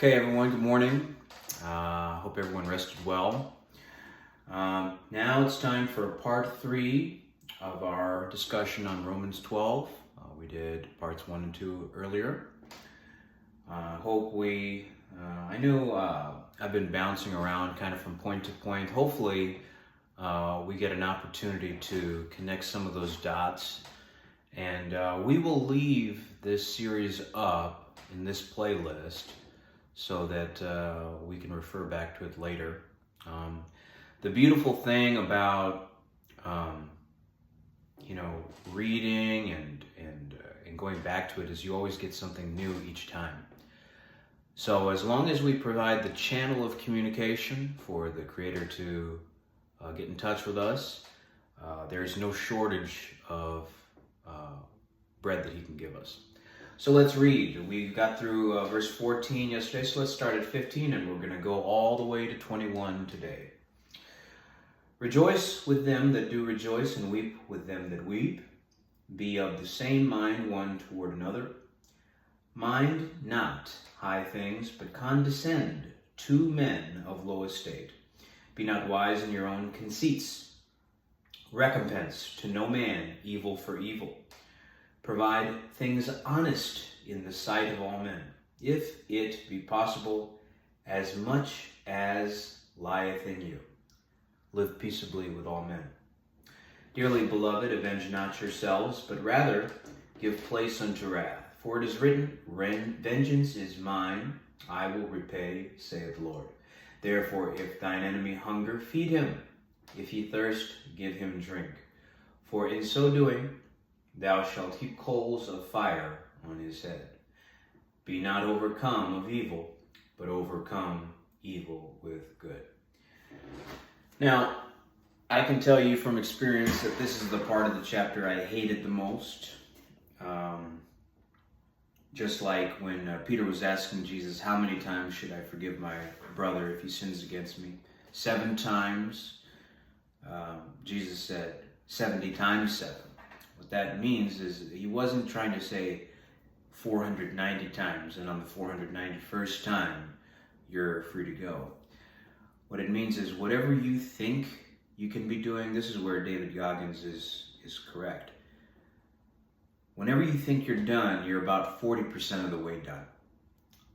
Okay, everyone, good morning. Hope everyone rested well. Now it's time for part 3 of our discussion on Romans 12. We did parts 1 and 2 earlier. I know I've been bouncing around kind of from point to point. Hopefully we get an opportunity to connect some of those dots. And we will leave this series up in this playlist so that we can refer back to it later. The beautiful thing about reading and going back to it is you always get something new each time. So as long as we provide the channel of communication for the Creator to get in touch with us, there's no shortage of bread that He can give us. So let's read. We got through verse 14 yesterday, so let's start at 15, and we're going to go all the way to 21 today. Rejoice with them that do rejoice, and weep with them that weep. Be of the same mind one toward another. Mind not high things, but condescend to men of low estate. Be not wise in your own conceits. Recompense to no man evil for evil. Provide things honest in the sight of all men, if it be possible, as much as lieth in you. Live peaceably with all men. Dearly beloved, avenge not yourselves, but rather give place unto wrath. For it is written, Vengeance is mine, I will repay, saith the Lord. Therefore, if thine enemy hunger, feed him. If he thirst, give him drink. For in so doing, thou shalt heap coals of fire on his head. Be not overcome of evil, but overcome evil with good. Now, I can tell you from experience that this is the part of the chapter I hated the most. Just like when Peter was asking Jesus, how many times should I forgive my brother if he sins against me? 7 times. Jesus said 70 times 7. What that means is he wasn't trying to say 490 times, and on the 491st time, you're free to go. What it means is whatever you think you can be doing, this is where David Goggins is correct. Whenever you think you're done, you're about 40% of the way done.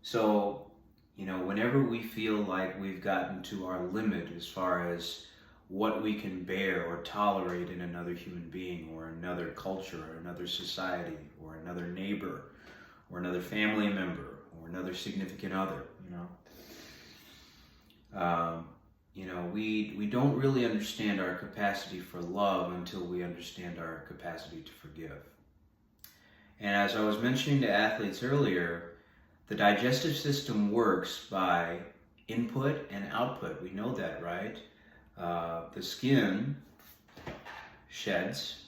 So, whenever we feel like we've gotten to our limit as far as what we can bear or tolerate in another human being or another culture or another society or another neighbor or another family member or another significant other, we don't really understand our capacity for love until we understand our capacity to forgive. And as I was mentioning to athletes earlier, the digestive system works by input and output. We know that, right? The skin sheds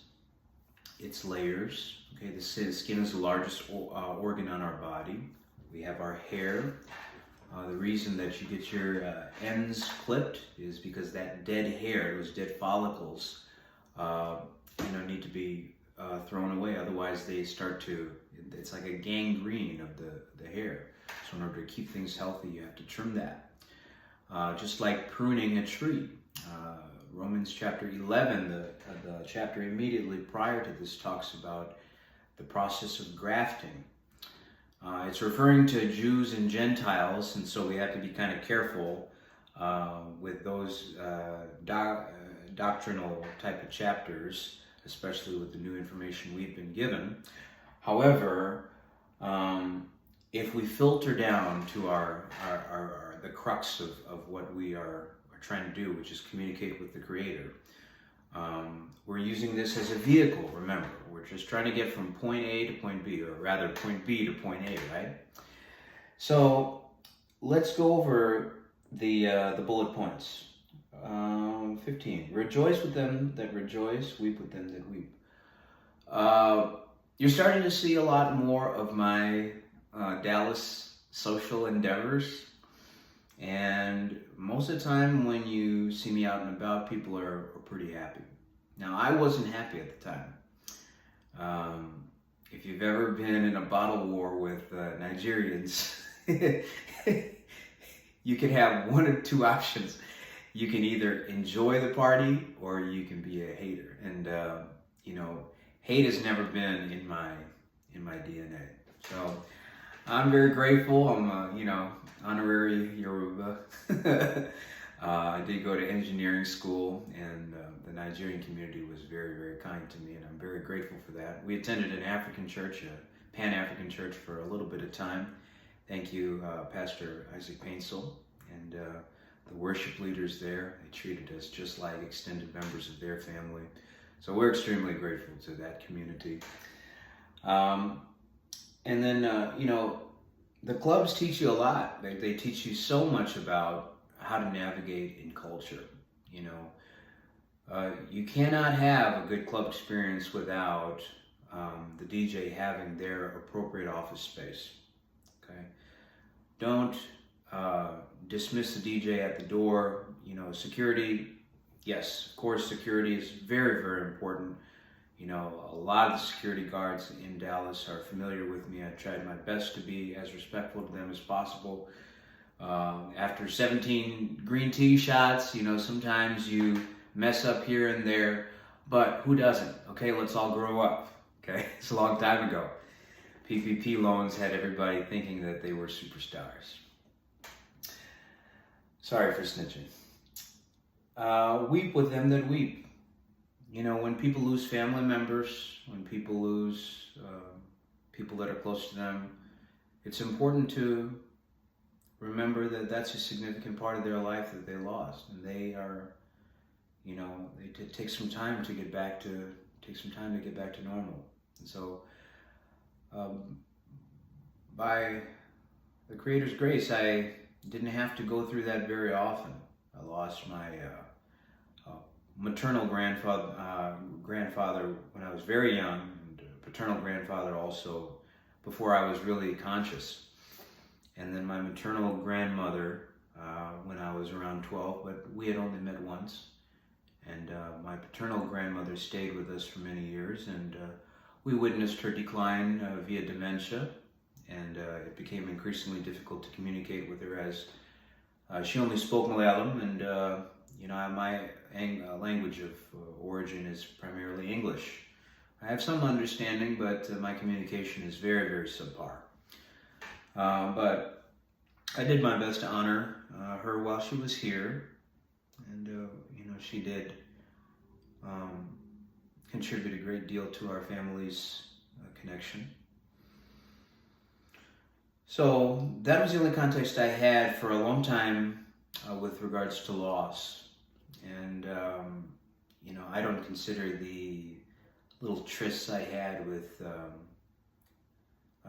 its layers. Okay, the skin is the largest organ on our body. We have our hair. The reason that you get your ends clipped is because that dead hair, those dead follicles, need to be thrown away. Otherwise, they start to. It's like a gangrene of the hair. So in order to keep things healthy, you have to trim that. Just like pruning a tree. Romans chapter 11, the chapter immediately prior to this, talks about the process of grafting. It's referring to Jews and Gentiles, and so we have to be kind of careful with those doctrinal type of chapters, especially with the new information we've been given. However, if we filter down to the crux of what we are trying to do, which is communicate with the Creator. We're using this as a vehicle, remember. We're just trying to get from point A to point B, or rather point B to point A, right? So let's go over the bullet points. 15. Rejoice with them that rejoice, weep with them that weep. You're starting to see a lot more of my Dallas social endeavors. And most of the time when you see me out and about, people are pretty happy. Now, I wasn't happy at the time. If you've ever been in a bottle war with Nigerians, you can have one of two options. You can either enjoy the party or you can be a hater. And hate has never been in my DNA. So I'm very grateful. I'm honorary Yoruba. I did go to engineering school, and the Nigerian community was very, very kind to me, and I'm very grateful for that. We attended an African church, a Pan-African church, for a little bit of time. Thank you, Pastor Isaac Painsel, and the worship leaders there. They treated us just like extended members of their family. So we're extremely grateful to that community. And then, the clubs teach you a lot. They teach you so much about how to navigate in culture. You cannot have a good club experience without the DJ having their appropriate office space. Okay, don't dismiss the DJ at the door. Security. Yes, of course, security is very, very important. A lot of the security guards in Dallas are familiar with me. I tried my best to be as respectful to them as possible. After 17 green tea shots, sometimes you mess up here and there, but who doesn't? Okay, let's all grow up. Okay, it's a long time ago. PPP loans had everybody thinking that they were superstars. Sorry for snitching. Weep with them that weep. When people lose family members, when people lose people that are close to them, it's important to remember that that's a significant part of their life that they lost, and they are, they take some time to get back to normal. And so, by the Creator's grace, I didn't have to go through that very often. I lost my maternal grandfather when I was very young, and paternal grandfather also before I was really conscious. And then my maternal grandmother when I was around 12, but we had only met once. And my paternal grandmother stayed with us for many years, and we witnessed her decline via dementia, and it became increasingly difficult to communicate with her as she only spoke Malayalam, and my language of origin is primarily English. I have some understanding, but my communication is very, very subpar. But I did my best to honor her while she was here, and she did contribute a great deal to our family's connection. So that was the only context I had for a long time with regards to loss. And, I don't consider the little trysts I had with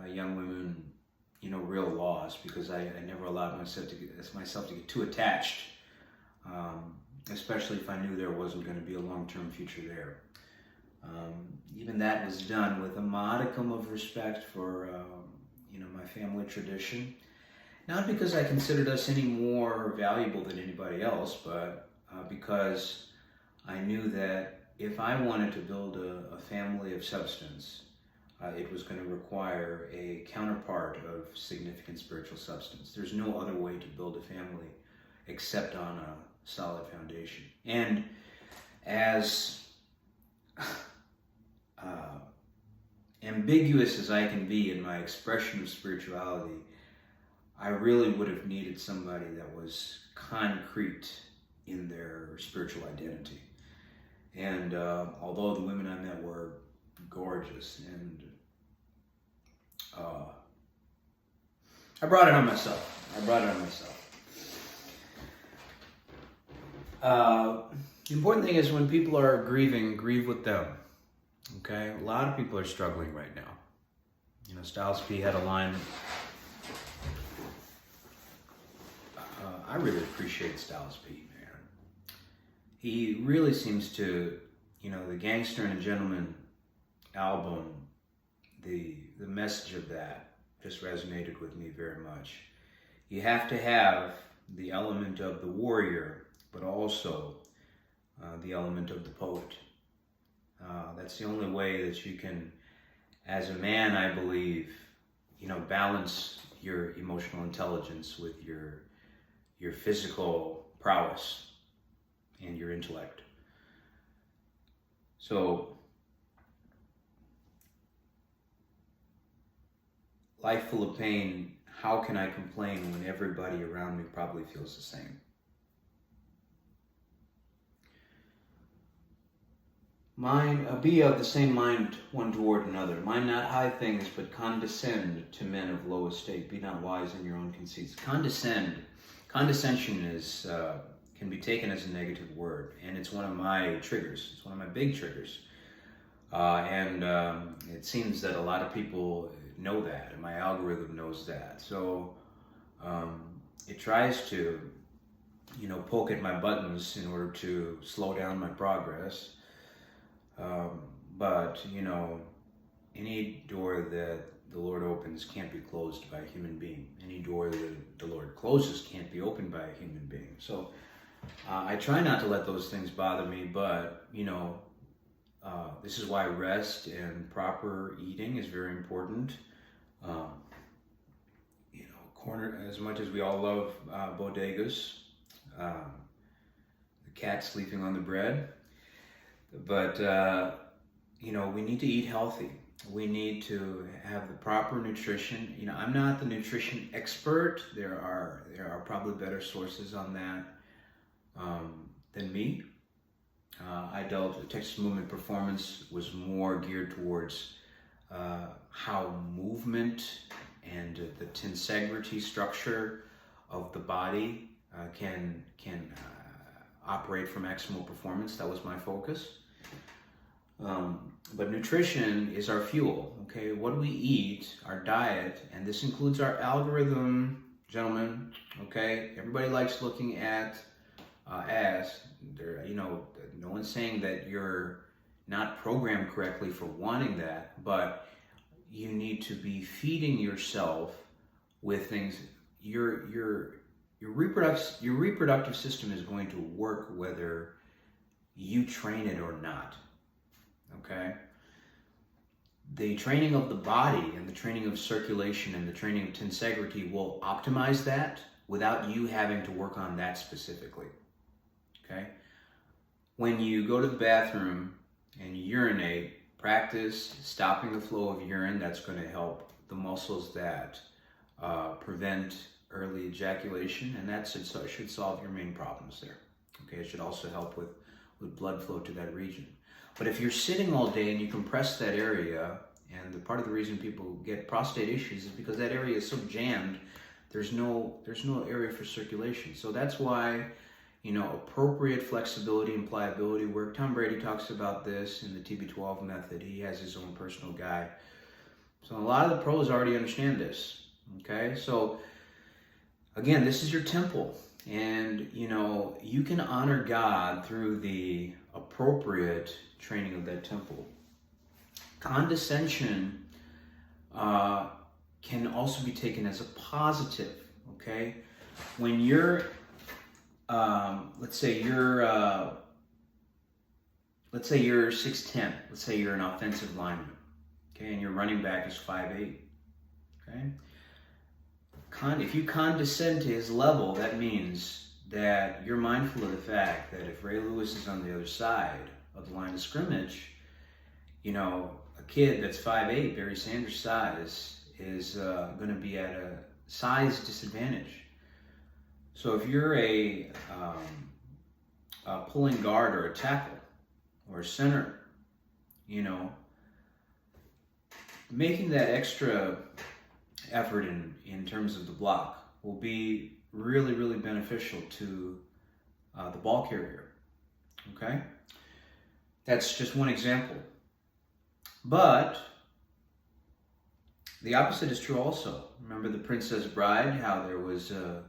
young women, real loss, because I never allowed myself to get too attached, especially if I knew there wasn't going to be a long-term future there. Even that was done with a modicum of respect for, my family tradition. Not because I considered us any more valuable than anybody else, but because I knew that if I wanted to build a family of substance, it was going to require a counterpart of significant spiritual substance. There's no other way to build a family except on a solid foundation. And as ambiguous as I can be in my expression of spirituality, I really would have needed somebody that was concrete in their spiritual identity. And although the women I met were gorgeous, and I brought it on myself. The important thing is when people are grieving, grieve with them. Okay? A lot of people are struggling right now. Styles P had a line. I really appreciate Styles P, man. He really seems to, the Gangster and a Gentleman album, the message of that just resonated with me very much. You have to have the element of the warrior, but also the element of the poet. That's the only way that you can, as a man, I believe, balance your emotional intelligence, with your physical prowess and your intellect. So, life full of pain, how can I complain when everybody around me probably feels the same? Be of the same mind one toward another. Mind not high things, but condescend to men of low estate. Be not wise in your own conceits. Condescension is can be taken as a negative word, and it's one of my triggers. It's one of my big triggers, and it seems that a lot of people know that, and my algorithm knows that. So it tries to, poke at my buttons in order to slow down my progress. But any door that the Lord opens can't be closed by a human being. Any door that the Lord closes can't be opened by a human being. So I try not to let those things bother me, but this is why rest and proper eating is very important. As much as we all love bodegas, the cat sleeping on the bread, but we need to eat healthy. We need to have the proper nutrition. I'm not the nutrition expert. There are probably better sources on that than me. Texas Movement Performance was more geared towards how movement and the tensegrity structure of the body can operate for maximal performance. That was my focus. But nutrition is our fuel, okay? What do we eat, our diet, and this includes our algorithm, gentlemen, okay? Everybody likes looking at ads. No one's saying that you're not programmed correctly for wanting that, but you need to be feeding yourself with things. Your reproductive system is going to work whether you train it or not. Okay? The training of the body and the training of circulation and the training of tensegrity will optimize that without you having to work on that specifically. Okay? When you go to the bathroom and you urinate, practice stopping the flow of urine. That's going to help the muscles that prevent early ejaculation, and that should solve your main problems there. Okay, it should also help with blood flow to that region. But if you're sitting all day and you compress that area, and part of the reason people get prostate issues is because that area is so jammed, there's no area for circulation. So that's why, appropriate flexibility and pliability work. Tom Brady talks about this in the TB12 method. He has his own personal guide. So a lot of the pros already understand this. Okay, so again, this is your temple, and you can honor God through the appropriate training of that temple. Condescension can also be taken as a positive. Okay, when you're let's say you're 6'10", let's say you're an offensive lineman, okay, and your running back is 5'8", okay? If you condescend to his level, that means that you're mindful of the fact that if Ray Lewis is on the other side of the line of scrimmage, a kid that's 5'8", Barry Sanders' size, is going to be at a size disadvantage. So if you're a pulling guard or a tackle or a center, making that extra effort in terms of the block will be really, really beneficial to the ball carrier. Okay? That's just one example. But the opposite is true also. Remember The Princess Bride, how there was a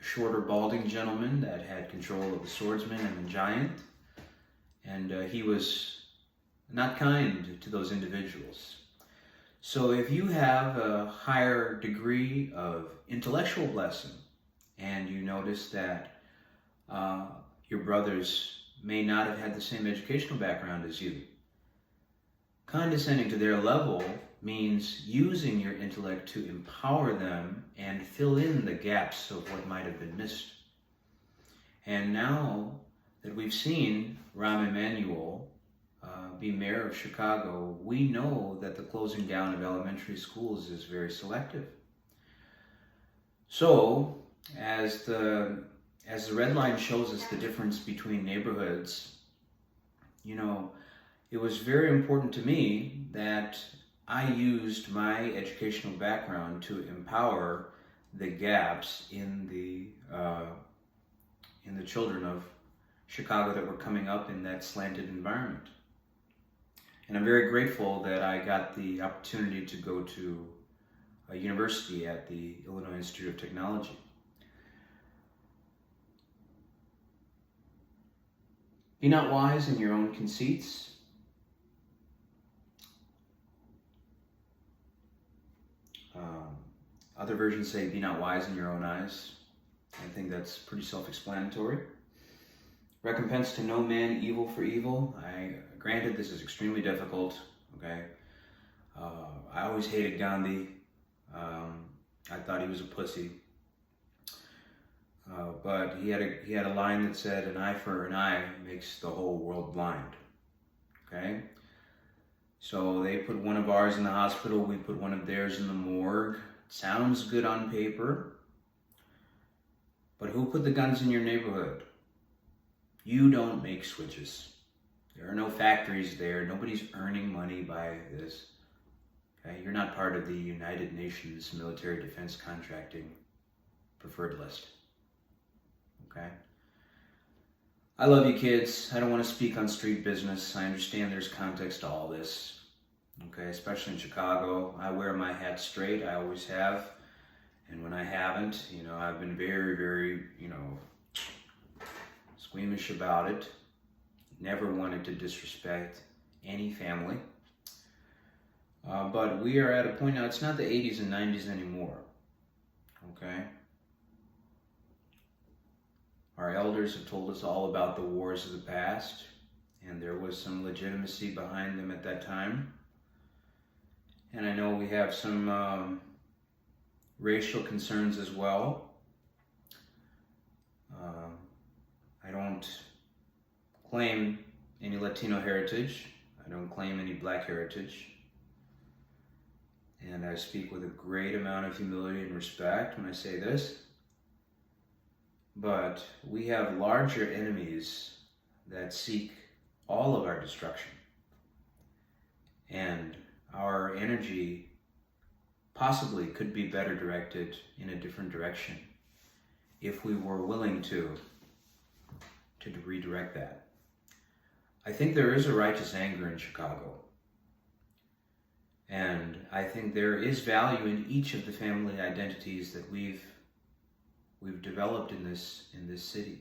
shorter, balding gentleman that had control of the swordsman and the giant, and he was not kind to those individuals. So if you have a higher degree of intellectual blessing, and you notice that your brothers may not have had the same educational background as you, condescending to their level means using your intellect to empower them and fill in the gaps of what might have been missed. And now that we've seen Rahm Emanuel be mayor of Chicago, we know that the closing down of elementary schools is very selective. So, as the red line shows us the difference between neighborhoods, you know, it was very important to me that I used my educational background to empower the gaps in the children of Chicago that were coming up in that slanted environment. And I'm very grateful that I got the opportunity to go to a university at the Illinois Institute of Technology. Be not wise in your own conceits. Other versions say, be not wise in your own eyes. I think that's pretty self-explanatory. Recompense to no man evil for evil. Granted, this is extremely difficult, okay? I always hated Gandhi. I thought he was a pussy. But he had a line that said, an eye for an eye makes the whole world blind, okay? So they put one of ours in the hospital, we put one of theirs in the morgue. Sounds good on paper, but who put the guns in your neighborhood? You don't make switches. There are no factories there. Nobody's earning money by this. Okay? You're not part of the United Nations military defense contracting preferred list. Okay? I love you kids. I don't want to speak on street business. I understand there's context to all this. Okay, especially in Chicago. I wear my hat straight. I always have. And when I haven't, you know, I've been very, very, you know, squeamish about it. Never wanted to disrespect any family. But we are at a point now, it's not the 80s and 90s anymore. Okay? Our elders have told us all about the wars of the past, and there was some legitimacy behind them at that time. And I know we have some racial concerns as well. I don't claim any Latino heritage. I don't claim any Black heritage. And I speak with a great amount of humility and respect when I say this. But we have larger enemies that seek all of our destruction. And our energy possibly could be better directed in a different direction if we were willing to redirect that. I think there is a righteous anger in Chicago. And I think there is value in each of the family identities that we've developed in this city.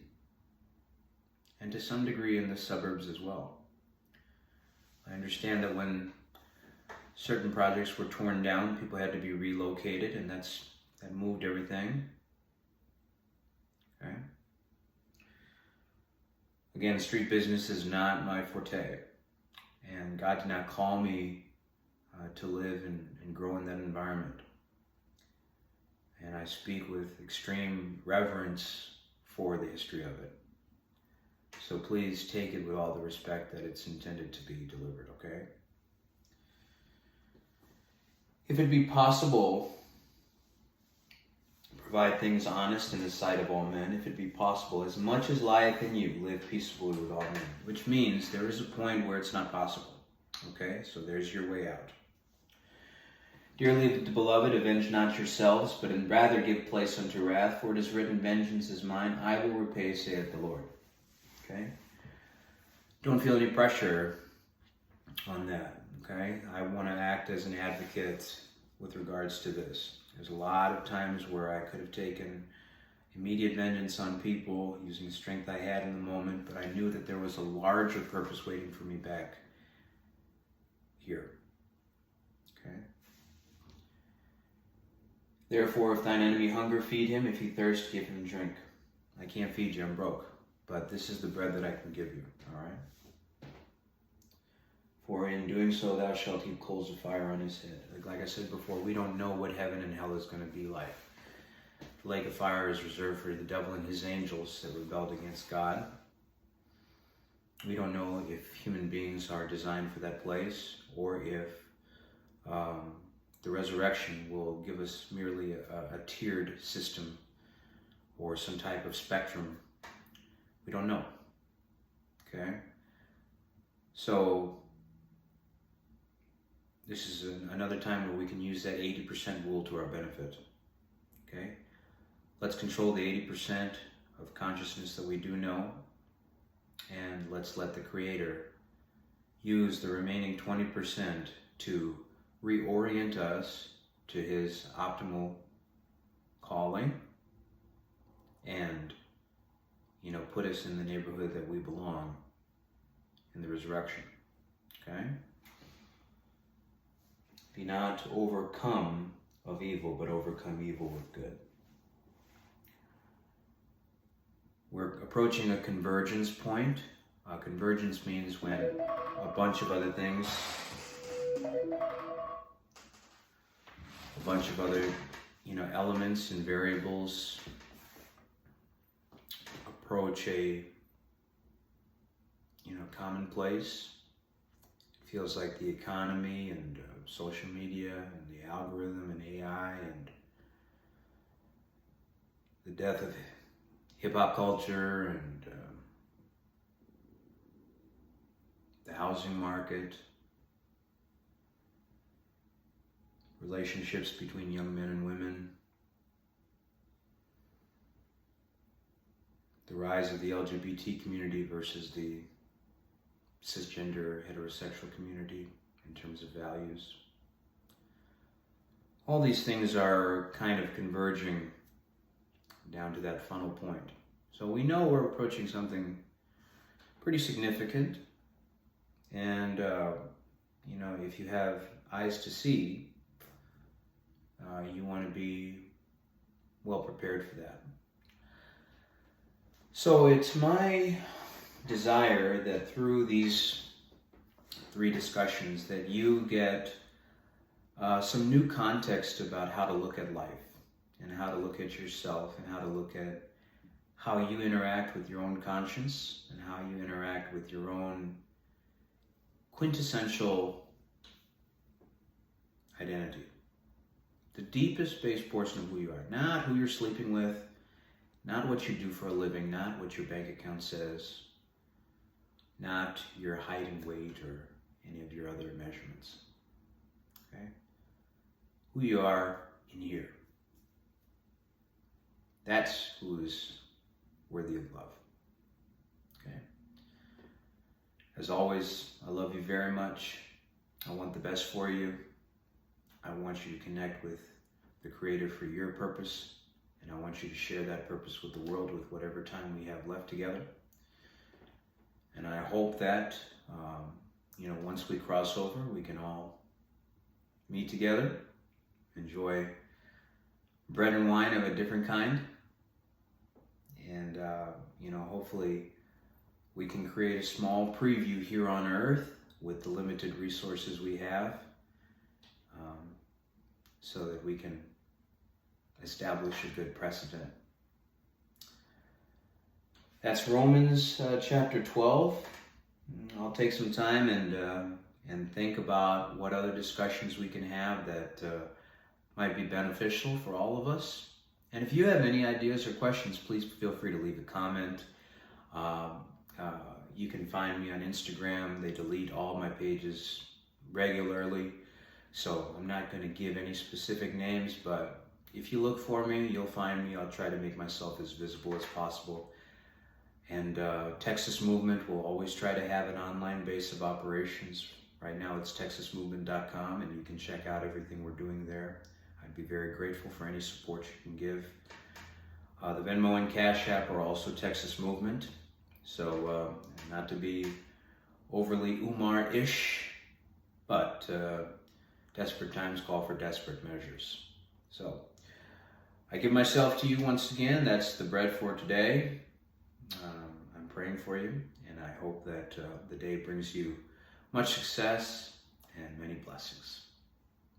And to some degree in the suburbs as well. I understand that when certain projects were torn down, people had to be relocated, and that moved everything. Okay? Again, street business is not my forte, and God did not call me to live and grow in that environment. And I speak with extreme reverence for the history of it. So please take it with all the respect that it's intended to be delivered, okay? If it be possible, provide things honest in the sight of all men. If it be possible, as much as lieth in you, live peaceably with all men. Which means there is a point where it's not possible. Okay, so there's your way out. Dearly beloved, avenge not yourselves, but rather give place unto wrath. For it is written, vengeance is mine, I will repay, saith the Lord. Okay? Don't feel any pressure on that. Okay? I want to act as an advocate with regards to this. There's a lot of times where I could have taken immediate vengeance on people using the strength I had in the moment, but I knew that there was a larger purpose waiting for me back here. Okay? Therefore, if thine enemy hunger, feed him. If he thirst, give him drink. I can't feed you, I'm broke. But this is the bread that I can give you. All right? For in doing so thou shalt heap coals of fire on his head. Like I said before, we don't know what heaven and hell is going to be like. The lake of fire is reserved for the devil and his angels that rebelled against God. We don't know if human beings are designed for that place, or if the resurrection will give us merely a tiered system or some type of spectrum. We don't know. Okay? So this is another time where we can use that 80% rule to our benefit. Okay? Let's control the 80% of consciousness that we do know, and let's let the Creator use the remaining 20% to reorient us to his optimal calling and, put us in the neighborhood that we belong in the resurrection. Okay? Be not overcome of evil, but overcome evil with good. We're approaching a convergence point. Convergence means when a bunch of other things, a bunch of other, elements and variables approach a, common place. It feels like the economy and social media and the algorithm and AI and the death of hip-hop culture and the housing market, relationships between young men and women, the rise of the LGBT community versus the cisgender heterosexual community in terms of values. All these things are kind of converging down to that funnel point. So we know we're approaching something pretty significant, and if you have eyes to see, you want to be well prepared for that. So it's my desire that through these 3 discussions that you get some new context about how to look at life and how to look at yourself and how to look at how you interact with your own conscience and how you interact with your own quintessential identity. The deepest base portion of who you are, not who you're sleeping with, not what you do for a living, not what your bank account says, not your height and weight or any of your other measurements. Okay? Who you are in here. That's who is worthy of love. Okay? As always, I love you very much. I want the best for you. I want you to connect with the Creator for your purpose, and I want you to share that purpose with the world with whatever time we have left together. And I hope that, once we cross over, we can all meet together, enjoy bread and wine of a different kind, and, hopefully we can create a small preview here on Earth with the limited resources we have, so that we can establish a good precedent. That's Romans chapter 12. I'll take some time and think about what other discussions we can have that might be beneficial for all of us. And if you have any ideas or questions, please feel free to leave a comment. You can find me on Instagram. They delete all my pages regularly, so I'm not going to give any specific names, but if you look for me, you'll find me. I'll try to make myself as visible as possible. And Texas Movement will always try to have an online base of operations. Right now it's texasmovement.com, and you can check out everything we're doing there. I'd be very grateful for any support you can give. The Venmo and Cash App are also Texas Movement. So not to be overly Umar-ish, but desperate times call for desperate measures. So I give myself to you once again. That's the bread for today. I'm praying for you, and I hope that the day brings you Much success and many blessings.